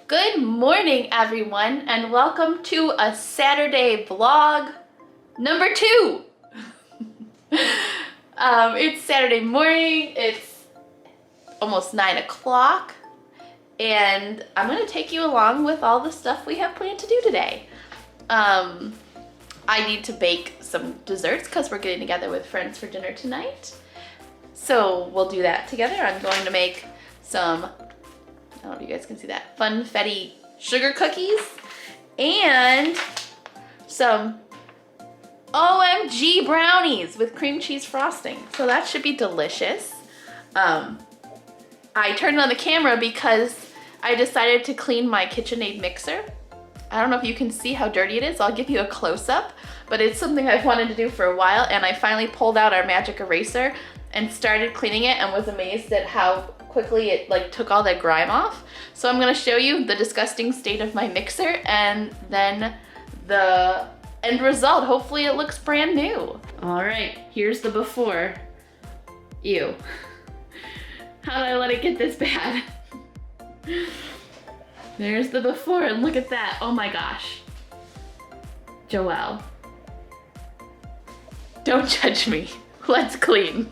Good morning, everyone, and welcome to a Saturday vlog number 2. It's Saturday morning, it's almost 9 o'clock, and I'm going to take you along with all the stuff we have planned to do today. I need to bake some desserts because we're getting together with friends for dinner tonight. So we'll do that together. I'm going to make some, I don't know if you guys can see that, Funfetti sugar cookies and some OMG brownies with cream cheese frosting. So that should be delicious. I turned on the camera because I decided to clean my KitchenAid mixer. I don't know if you can see how dirty it is. I'll give you a close-up, but it's something I've wanted to do for a while, and I finally pulled out our magic eraser and started cleaning it and was amazed at how quickly it took all that grime off. So I'm gonna show you the disgusting state of my mixer and then the end result. Hopefully it looks brand new. All right, here's the before. Ew. How did I let it get this bad? There's the before, and look at that. Oh my gosh. Joelle. Don't judge me. Let's clean.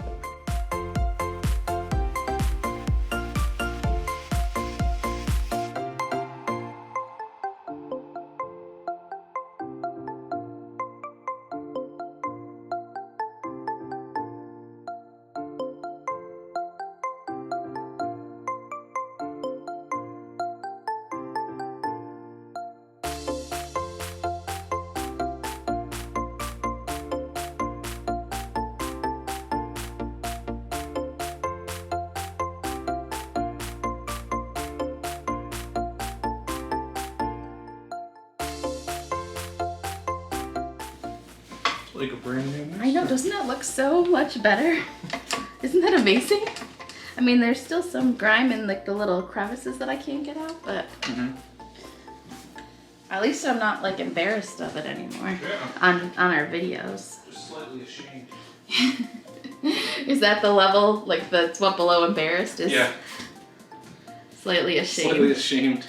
Like a brand new mixer. I know, doesn't that look so much better? Isn't that amazing? I mean, there's still some grime in the little crevices that I can't get out, but at least I'm not embarrassed of it anymore on our videos. Just slightly ashamed. Is that the level, that's what below embarrassed is? Yeah. Slightly ashamed. Slightly ashamed.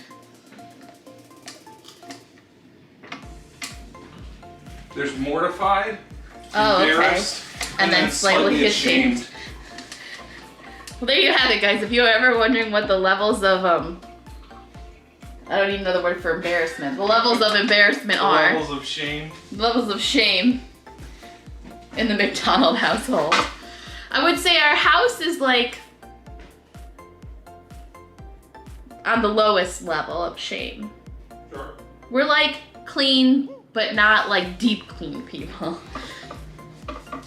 There's mortified, embarrassed, and then slightly ashamed. Well, there you have it, guys. If you're ever wondering what the levels of, I don't even know the word for embarrassment. The levels of embarrassment are. Levels of shame. Levels of shame in the McDonald household. I would say our house is on the lowest level of shame. Sure. We're clean, but not deep clean people.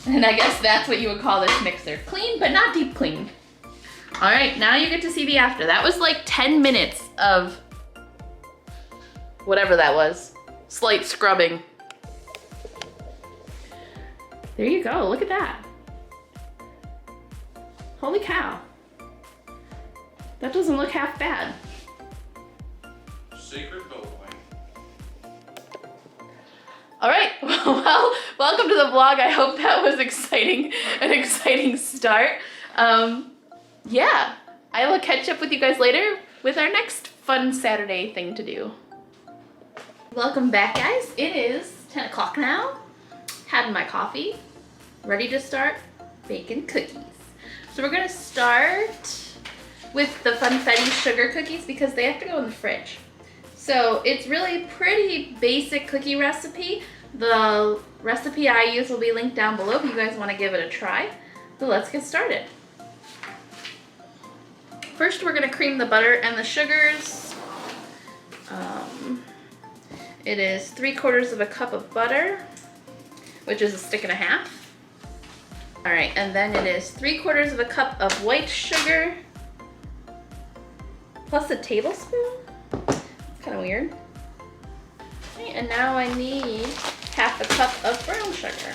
And I guess that's what you would call this mixer. Clean, but not deep clean. All right, now you get to see the after. That was 10 minutes of whatever that was. Slight scrubbing. There you go, look at that. Holy cow. That doesn't look half bad. Sacred bellowing. All right, well, welcome to the vlog. I hope that was exciting, an exciting start. Yeah, I will catch up with you guys later with our next fun Saturday thing to do. Welcome back, guys. It is 10 o'clock now. Had my coffee, ready to start baking cookies. So we're gonna start with the Funfetti sugar cookies because they have to go in the fridge. So it's really pretty basic cookie recipe. The recipe I use will be linked down below if you guys want to give it a try. So let's get started. First we're going to cream the butter and the sugars. It is 3/4 cup of butter, which is a stick and a half. All right, and then it is 3/4 cup of white sugar plus a tablespoon. Kind of weird. Okay, and now I need 1/2 cup of brown sugar.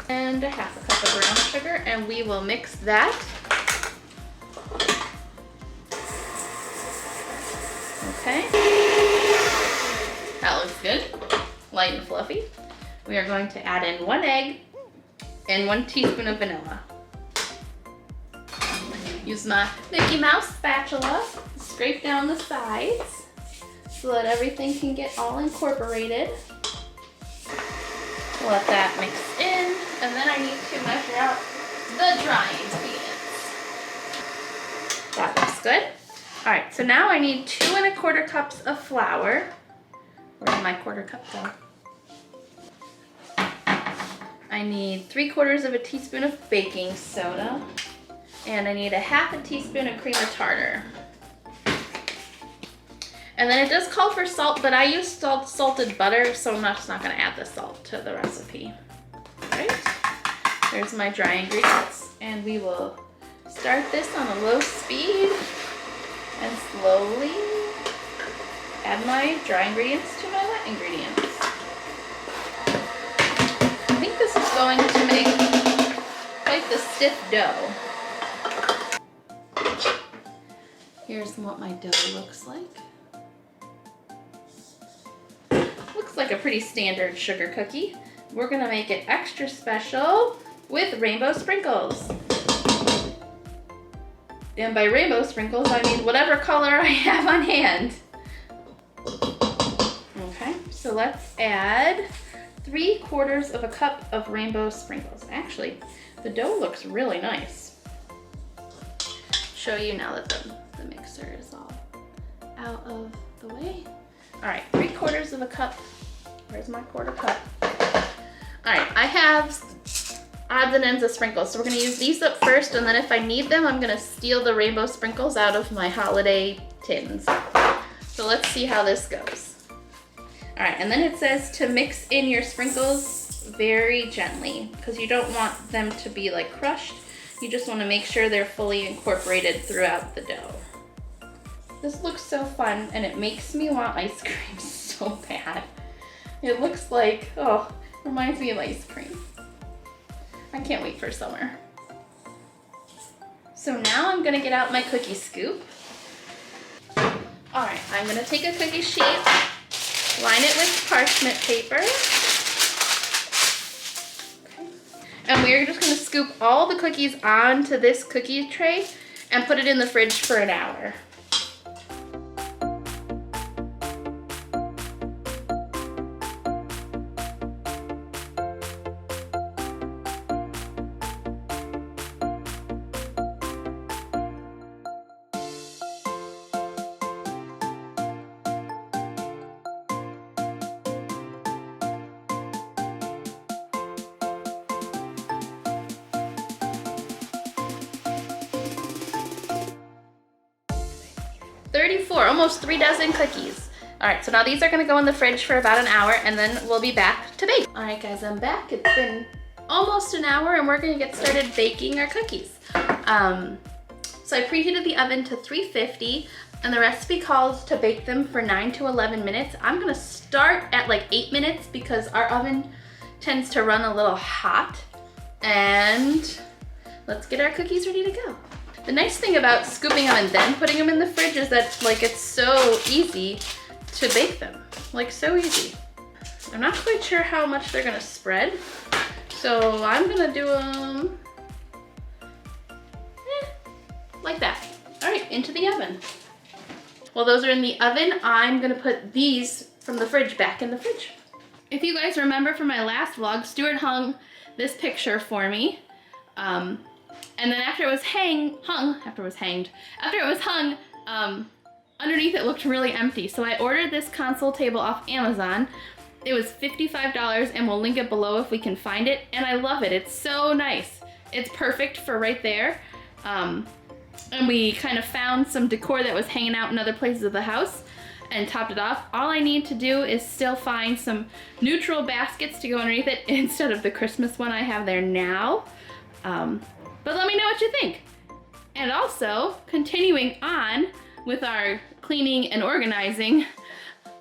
And 1/2 cup of brown sugar, and we will mix that. Okay. That looks good. Light and fluffy. We are going to add in 1 egg and 1 teaspoon of vanilla. Use my Mickey Mouse spatula. It's scrape down the sides so that everything can get all incorporated. Let that mix in, and then I need to measure out the dry ingredients. That looks good. All right, so now I need 2 1/4 cups of flour. Where did my 1/4 cup go? I need 3/4 of a teaspoon of baking soda, and I need a 1/2 teaspoon of cream of tartar. And then it does call for salt, but I use salted butter, so I'm just not gonna add the salt to the recipe. All right, there's my dry ingredients, and we will start this on a low speed and slowly add my dry ingredients to my wet ingredients. I think this is going to make quite the stiff dough. Here's what my dough looks like. Looks like a pretty standard sugar cookie. We're gonna make it extra special with rainbow sprinkles. And by rainbow sprinkles, I mean whatever color I have on hand. Okay, so let's add 3/4 of a cup of rainbow sprinkles. Actually, the dough looks really nice. Show you now that the mixer is all out of the way. All right, 3/4 of a cup. Where's my 1/4 cup? All right, I have odds and ends of sprinkles. So we're gonna use these up first, and then if I need them, I'm gonna steal the rainbow sprinkles out of my holiday tins. So let's see how this goes. All right, and then it says to mix in your sprinkles very gently, because you don't want them to be like crushed. You just wanna make sure they're fully incorporated throughout the dough. This looks so fun, and it makes me want ice cream so bad. It looks like, oh, reminds me of ice cream. I can't wait for summer. So now I'm gonna get out my cookie scoop. All right, I'm gonna take a cookie sheet, line it with parchment paper. Okay. And we're just gonna scoop all the cookies onto this cookie tray and put it in the fridge for an hour. Almost 3 dozen cookies. All right, so now these are gonna go in the fridge for about an hour, and then we'll be back to bake. All right, guys, I'm back. It's been almost an hour, and we're gonna get started baking our cookies. So I preheated the oven to 350, and the recipe calls to bake them for 9 to 11 minutes. I'm gonna start at like 8 minutes because our oven tends to run a little hot. And let's get our cookies ready to go. The nice thing about scooping them and then putting them in the fridge is that like it's so easy to bake them, like so easy. I'm not quite sure how much they're gonna spread, so I'm gonna do them like that. All right, into the oven. While those are in the oven, I'm gonna put these from the fridge back in the fridge. If you guys remember from my last vlog, Stuart hung this picture for me. And then after it was hung, underneath it looked really empty. So I ordered this console table off Amazon. It was $55, and we'll link it below if we can find it. And I love it, it's so nice. It's perfect for right there. And we kind of found some decor that was hanging out in other places of the house and topped it off. All I need to do is still find some neutral baskets to go underneath it instead of the Christmas one I have there now. But let me know what you think. And also, continuing on with our cleaning and organizing,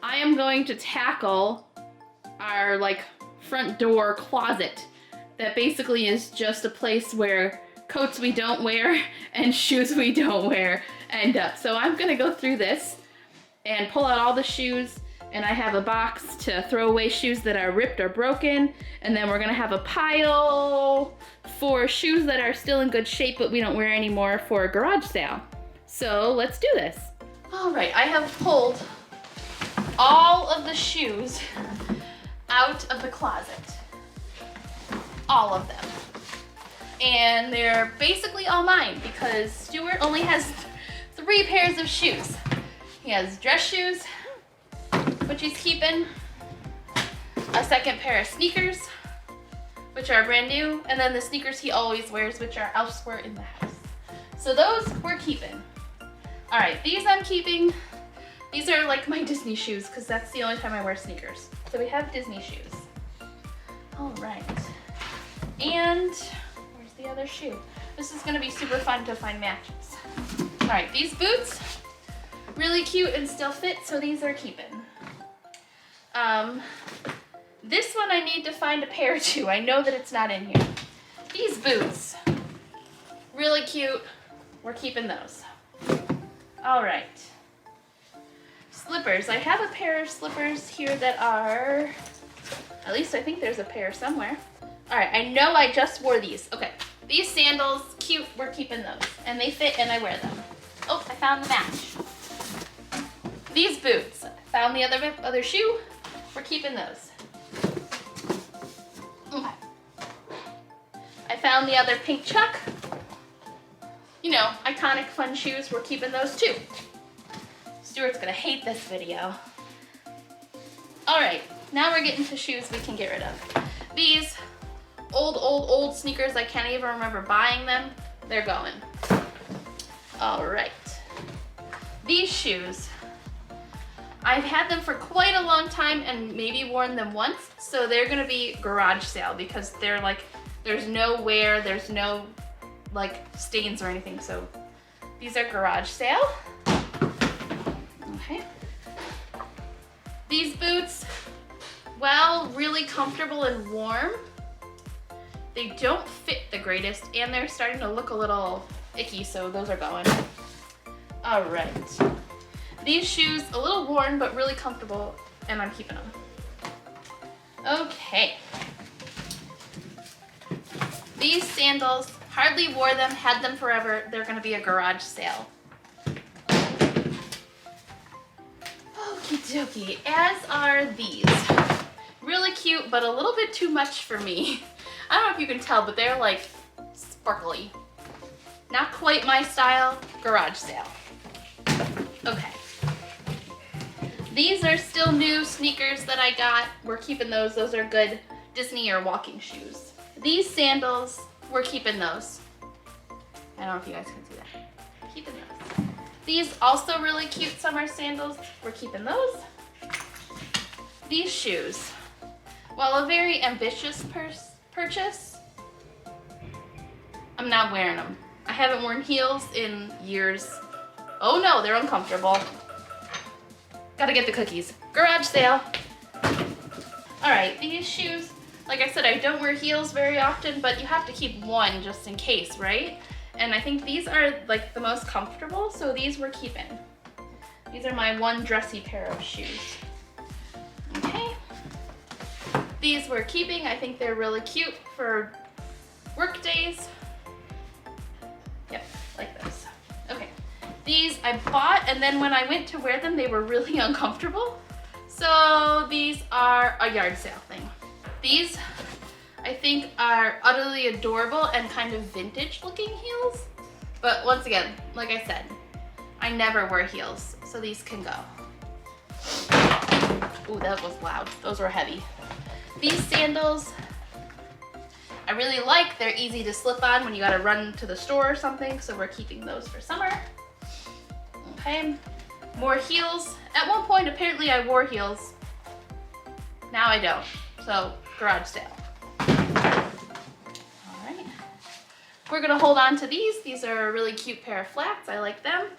I am going to tackle our like front door closet that basically is just a place where coats we don't wear and shoes we don't wear end up. So I'm gonna go through this and pull out all the shoes, and I have a box to throw away shoes that are ripped or broken, and then we're gonna have a pile for shoes that are still in good shape but we don't wear anymore for a garage sale. So let's do this. All right, I have pulled all of the shoes out of the closet. All of them. And they're basically all mine because Stuart only has 3 pairs of shoes. He has dress shoes, which he's keeping, a second pair of sneakers, which are brand new, and then the sneakers he always wears, which are elsewhere in the house. So those we're keeping. All right, these I'm keeping. These are like my Disney shoes because that's the only time I wear sneakers. So we have Disney shoes. All right. And where's the other shoe? This is gonna be super fun to find matches. All right, these boots, really cute and still fit, so these are keeping. This one I need to find a pair to. I know that it's not in here. These boots, really cute. We're keeping those. All right. Slippers. I have a pair of slippers here that are, at least I think there's a pair somewhere. All right, I know I just wore these. Okay, these sandals, cute, we're keeping those. And they fit and I wear them. Oh, I found the match. These boots, found the other shoe, we're keeping those. Okay. I found the other pink Chuck. You know, iconic fun shoes, we're keeping those too. Stuart's gonna hate this video. All right, now we're getting to shoes we can get rid of. These old sneakers, I can't even remember buying them. They're going. All right. These shoes, I've had them for quite a long time and maybe worn them once, so they're gonna be garage sale because they're like, there's no wear, there's no like stains or anything, so these are garage sale. Okay. These boots, well, really comfortable and warm. They don't fit the greatest and they're starting to look a little icky, so those are going. All right. These shoes, a little worn, but really comfortable, and I'm keeping them. Okay. These sandals, hardly wore them, had them forever. They're gonna be a garage sale. Okie dokie, as are these. Really cute, but a little bit too much for me. I don't know if you can tell, but they're like sparkly. Not quite my style, garage sale. Okay. These are still new sneakers that I got. We're keeping those. Those are good Disney or walking shoes. These sandals, we're keeping those. I don't know if you guys can see that. Keeping those. These also really cute summer sandals. We're keeping those. These shoes, while a very ambitious purchase, I'm not wearing them. I haven't worn heels in years. Oh no, they're uncomfortable. Gotta get the cookies. Garage sale. All right, these shoes, like I said, I don't wear heels very often, but you have to keep one just in case, right? And I think these are like the most comfortable, so these we're keeping. These are my one dressy pair of shoes. Okay. These we're keeping. I think they're really cute for work days. Yep, like this. Okay. These I bought, and then when I went to wear them, they were really uncomfortable. So these are a yard sale thing. These I think are utterly adorable and kind of vintage looking heels. But once again, like I said, I never wear heels, so these can go. Ooh, that was loud. Those were heavy. These sandals, I really like. They're easy to slip on when you gotta run to the store or something, so we're keeping those for summer. Okay, more heels. At one point, apparently I wore heels. Now I don't, so garage sale. All right, we're gonna hold on to these. These are a really cute pair of flats. I like them.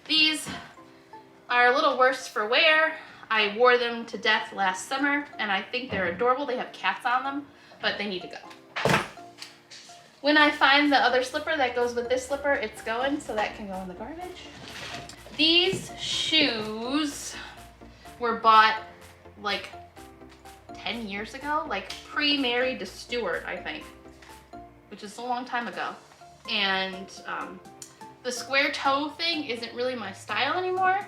These are a little worse for wear. I wore them to death last summer, and I think they're adorable. They have cats on them, but they need to go. When I find the other slipper that goes with this slipper, it's going, so that can go in the garbage. These shoes were bought like 10 years ago, like pre-married to Stuart, I think, which is a long time ago. And The square toe thing isn't really my style anymore,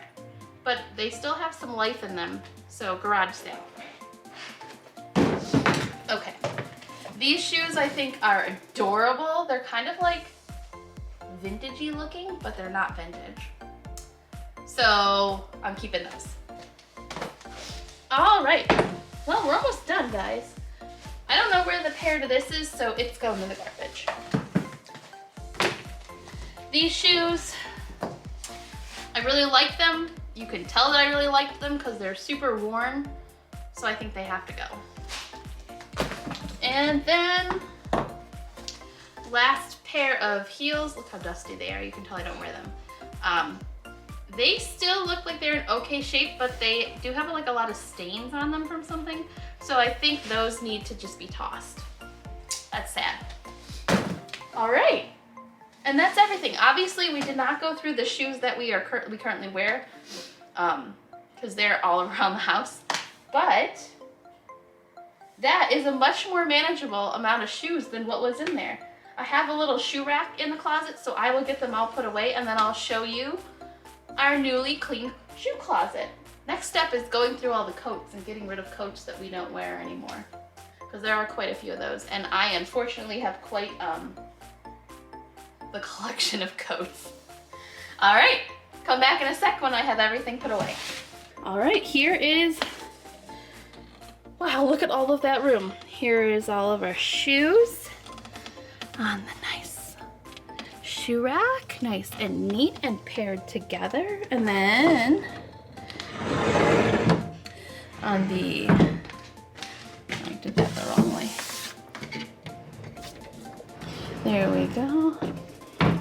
but they still have some life in them. So garage sale. Okay. These shoes I think are adorable. They're kind of like vintagey looking, but they're not vintage. So I'm keeping those. All right. Well, we're almost done, guys. I don't know where the pair to this is, so it's going in the garbage. These shoes, I really like them. You can tell that I really liked them because they're super worn, so I think they have to go. And then, last pair of heels. Look how dusty they are. You can tell I don't wear them. They still look like they're in okay shape, but they do have like a lot of stains on them from something. So I think those need to just be tossed. That's sad. All right. And that's everything. Obviously, we did not go through the shoes that we currently wear, because they're all around the house. But that is a much more manageable amount of shoes than what was in there. I have a little shoe rack in the closet, so I will get them all put away, and then I'll show you our newly clean shoe closet. Next step is going through all the coats and getting rid of coats that we don't wear anymore, because there are quite a few of those, and I unfortunately have quite the collection of coats. All right, come back in a sec when I have everything put away. All right, here is, wow, look at all of that room. Here is all of our shoes on the nice shoe rack, nice and neat and paired together. And then on the, I did that the wrong way. There we go.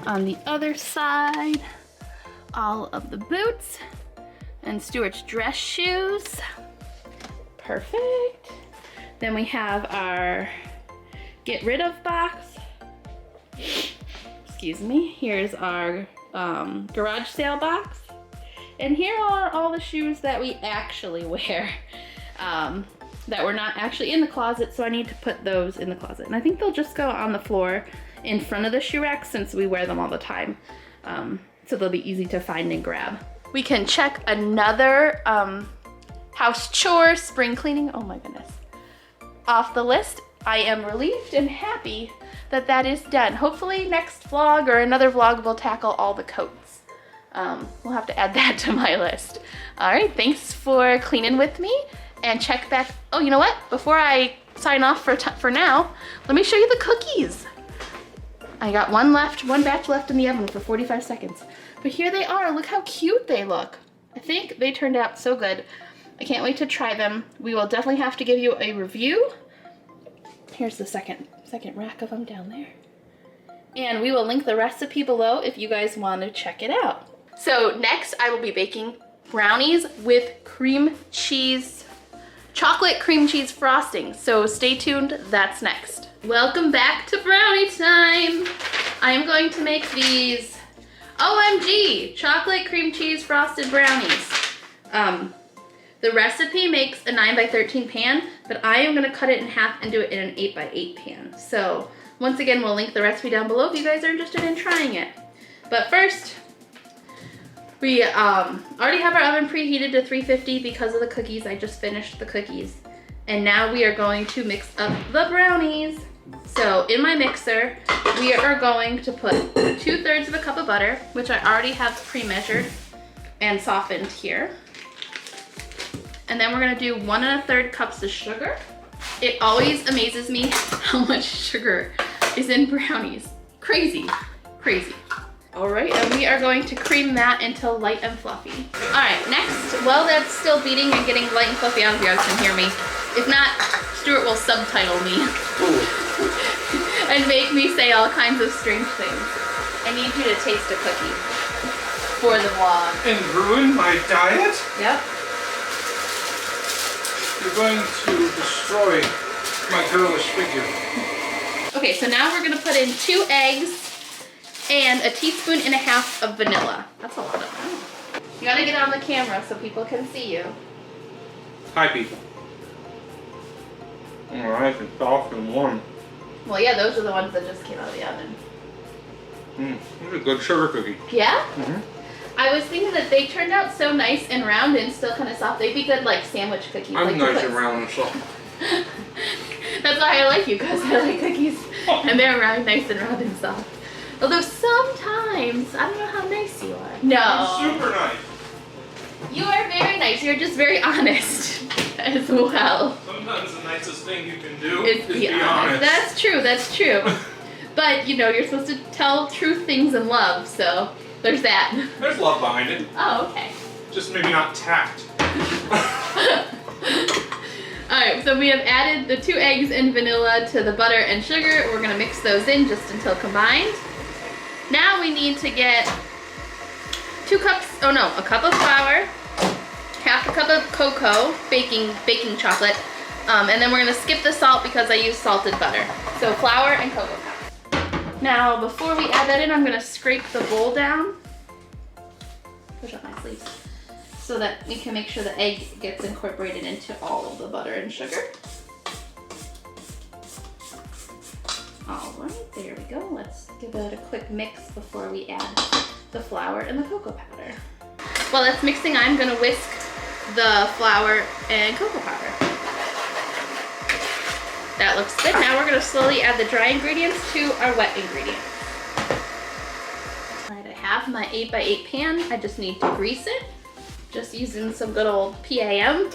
On the other side, all of the boots and Stuart's dress shoes. Perfect. Then we have our get rid of box. Excuse me. Here's our garage sale box. And here are all the shoes that we actually wear that were not actually in the closet, so I need to put those in the closet. And I think they'll just go on the floor in front of the shoe rack since we wear them all the time. So they'll be easy to find and grab. We can check another house chore, spring cleaning, oh my goodness, off the list. I am relieved and happy that that is done. Hopefully next vlog or another vlog will tackle all the coats. We'll have to add that to my list. All right, thanks for cleaning with me, and check back. Oh, you know what? Before I sign off for now, let me show you the cookies. I got one batch left in the oven for 45 seconds. But here they are, look how cute they look. I think they turned out so good. I can't wait to try them. We will definitely have to give you a review. Here's the second rack of them down there. And we will link the recipe below if you guys want to check it out. So next I will be baking brownies with chocolate cream cheese frosting. So stay tuned, that's next. Welcome back to brownie time. I'm going to make these OMG chocolate cream cheese frosted brownies. The recipe makes a 9x13 pan, but I am gonna cut it in half and do it in an 8x8 pan. So once again, we'll link the recipe down below if you guys are interested in trying it. But first, we already have our oven preheated to 350 because of the cookies. I just finished the cookies. And now we are going to mix up the brownies. So in my mixer, we are going to put 2/3 of a cup of butter, which I already have pre-measured and softened here. And then we're gonna do 1 1/3 cups of sugar. It always amazes me how much sugar is in brownies. Crazy, crazy. All right, and we are going to cream that until light and fluffy. All right, next, while that's still beating and getting light and fluffy, I don't know if you guys can hear me. If not, Stuart will subtitle me and make me say all kinds of strange things. I need you to taste a cookie for the vlog. And ruin my diet? Yep. You're going to destroy my girlish figure. Okay, so now we're gonna put in 2 eggs and 1.5 teaspoons of vanilla. That's a lot of that. You gotta get on the camera so people can see you. Hi, people. Alright, it's soft and warm. Well, yeah, those are the ones that just came out of the oven. This is a good sugar cookie. Yeah? Mm-hmm. I was thinking that they turned out so nice and round and still kind of soft. They'd be good like sandwich cookies. I'm like nice and round and soft. That's why I like you, because I like cookies and they're nice and round and soft. Although sometimes, I don't know how nice you are. No. I'm super nice. You are very nice. You're just very honest as well. Sometimes the nicest thing you can do Is be honest. That's true, that's true. But, you know, you're supposed to tell true things in love, so there's that. There's love behind it. Oh, okay. Just maybe not tact. Alright, so we have added the 2 eggs and vanilla to the butter and sugar. We're going to mix those in just until combined. Now we need to get a cup of flour, half a cup of cocoa, baking chocolate, and then we're going to skip the salt because I use salted butter. So flour and cocoa powder. Now before we add that in, I'm going to scrape the bowl down. Push up my sleeves. So that we can make sure the egg gets incorporated into all of the butter and sugar. All right, there we go. Let's give it a quick mix before we add the flour and the cocoa powder. While that's mixing, I'm gonna whisk the flour and cocoa powder. That looks good. Now we're gonna slowly add the dry ingredients to our wet ingredients. All right, I have my 8x8 pan. I just need to grease it. Just using some good old PAM.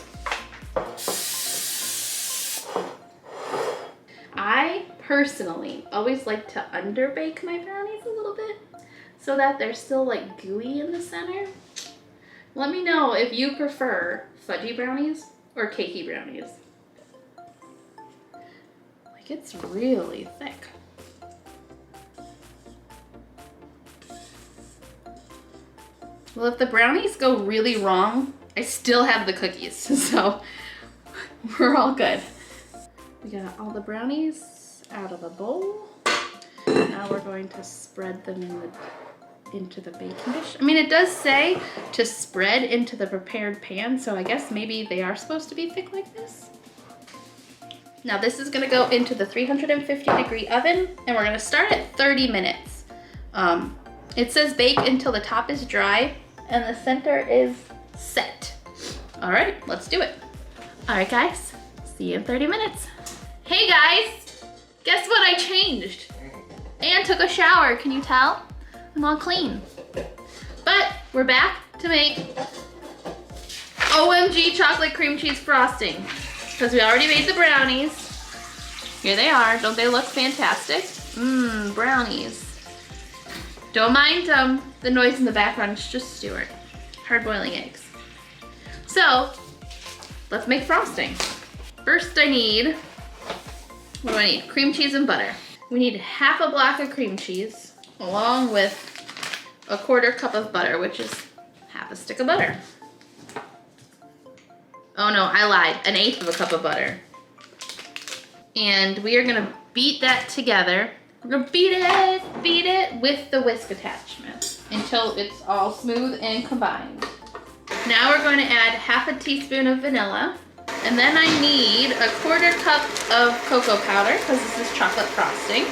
I personally always like to underbake my brownies a little bit so that they're still like gooey in the center. Let me know if you prefer fudgy brownies or cakey brownies. Like, it's really thick. Well, if the brownies go really wrong, I still have the cookies, so we're all good. We got all the brownies out of the bowl. Now we're going to spread them into the baking dish. I mean, it does say to spread into the prepared pan, so I guess maybe they are supposed to be thick like this. Now this is gonna go into the 350-degree oven, and we're gonna start at 30 minutes. It says bake until the top is dry and the center is set. All right, let's do it. All right, guys, see you in 30 minutes. Hey guys, guess what? I changed and took a shower. Can you tell? I'm all clean. But we're back to make OMG chocolate cream cheese frosting because we already made the brownies. Here they are. Don't they look fantastic? Mmm, brownies. Don't mind the noise in the background, it's just Stuart. Hard boiling eggs. So, let's make frosting. First I need, what do I need? Cream cheese and butter. We need half a block of cream cheese along with a 1/4 cup of butter, which is half a stick of butter. Oh no, I lied, 1/8 of a cup of butter. And we are gonna beat that together. We're gonna beat it with the whisk attachment until it's all smooth and combined. Now we're going to add half a teaspoon of vanilla. And then I need a 1/4 cup of cocoa powder because this is chocolate frosting.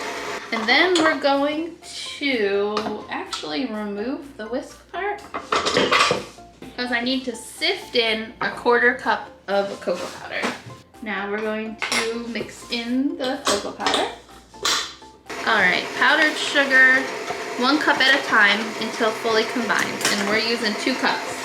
And then we're going to actually remove the whisk part because I need to sift in a 1/4 cup of cocoa powder. Now we're going to mix in the cocoa powder. All right, powdered sugar, 1 cup at a time until fully combined. And we're using 2 cups.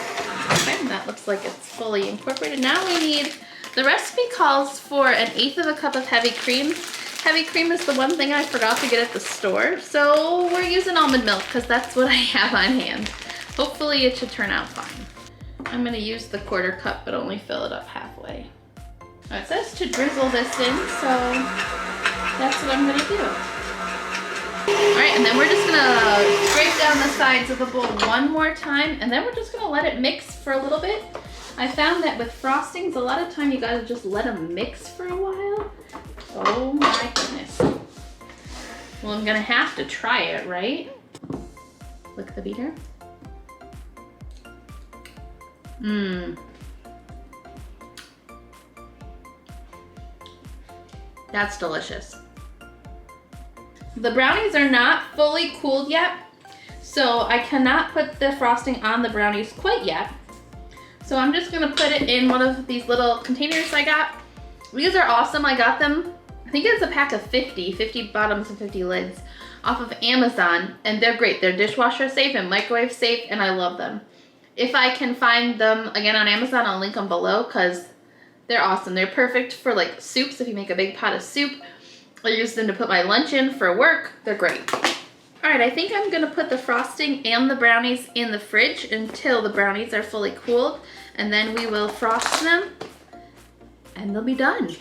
Okay, that looks like it's fully incorporated. Now we need, the recipe calls for 1/8 of a cup of heavy cream. Heavy cream is the one thing I forgot to get at the store. So we're using almond milk because that's what I have on hand. Hopefully it should turn out fine. I'm gonna use the 1/4 cup, but only fill it up halfway. Oh, it says to drizzle this in, so that's what I'm gonna do. All right, and then we're just gonna scrape down the sides of the bowl one more time, and then we're just gonna let it mix for a little bit. I found that with frostings, a lot of time you gotta just let them mix for a while. Oh my goodness. Well, I'm gonna have to try it, right? Lick the beater. Mmm. That's delicious. The brownies are not fully cooled yet, so I cannot put the frosting on the brownies quite yet. So I'm just gonna put it in one of these little containers I got. These are awesome. I got them, I think it's a pack of 50 bottoms and 50 lids off of Amazon, and they're great. They're dishwasher safe and microwave safe, and I love them. If I can find them again on Amazon, I'll link them below because they're awesome. They're perfect for like soups if you make a big pot of soup. I use them to put my lunch in for work. They're great. All right, I think I'm gonna put the frosting and the brownies in the fridge until the brownies are fully cooled, and then we will frost them and they'll be done.